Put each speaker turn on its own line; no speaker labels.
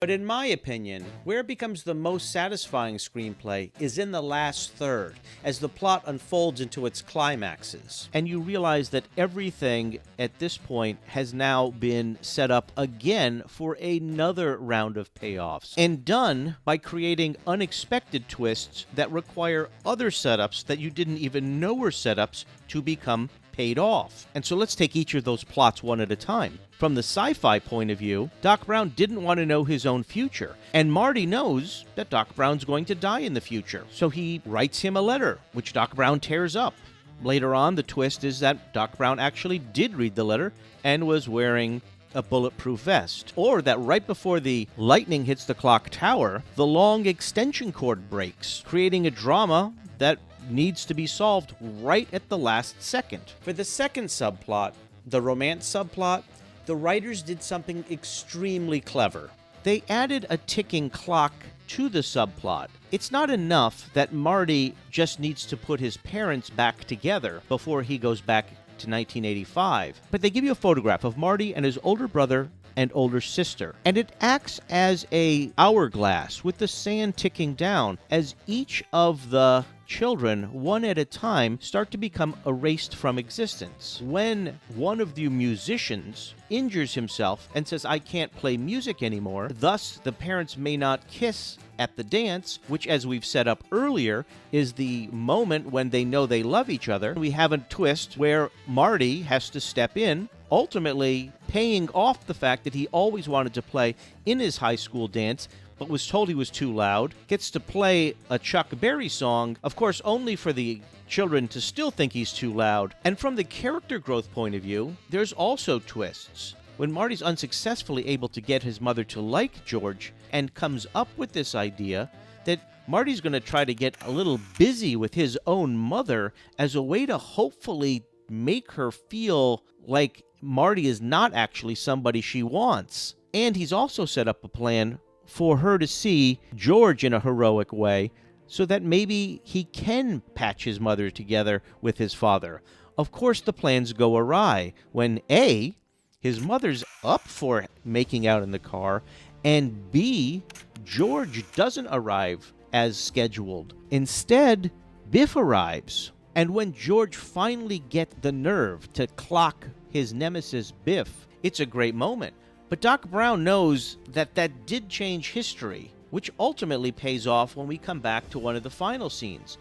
But in my opinion, where it becomes the most satisfying screenplay is in the last third, as the plot unfolds into its climaxes. And you realize that everything at this point has now been set up again for another round of payoffs, and done by creating unexpected twists that require other setups that you didn't even know were setups to become paid off. And so let's take each of those plots one at a time. From the sci-fi point of view, Doc Brown didn't want to know his own future, and Marty knows that Doc Brown's going to die in the future. So he writes him a letter, which Doc Brown tears up. Later on, the twist is that Doc Brown actually did read the letter and was wearing a bulletproof vest. Or that right before the lightning hits the clock tower, the long extension cord breaks, creating a drama that needs to be solved right at the last second. For the second subplot, the romance subplot, the writers did something extremely clever. They added a ticking clock to the subplot. It's not enough that Marty just needs to put his parents back together before he goes back to 1985, but they give you a photograph of Marty and his older brother and older sister, and it acts as a hourglass with the sand ticking down as each of the children, one at a time, start to become erased from existence. When one of the musicians injures himself and says, "I can't play music anymore," thus the parents may not kiss at the dance, which, as we've set up earlier, is the moment when they know they love each other. We have a twist where Marty has to step in, ultimately paying off the fact that he always wanted to play in his high school dance, but was told he was too loud, gets to play a Chuck Berry song, of course only for the children to still think he's too loud. And from the character growth point of view, there's also twists. When Marty's unsuccessfully able to get his mother to like George and comes up with this idea that Marty's going to try to get a little busy with his own mother as a way to hopefully make her feel like Marty is not actually somebody she wants. And he's also set up a plan for her to see George in a heroic way so that maybe he can patch his mother together with his father. Of course, the plans go awry when A, his mother's up for making out in the car, and B, George doesn't arrive as scheduled. Instead, Biff arrives. And when George finally gets the nerve to clock his nemesis Biff, it's a great moment. But Doc Brown knows that that did change history, which ultimately pays off when we come back to one of the final scenes.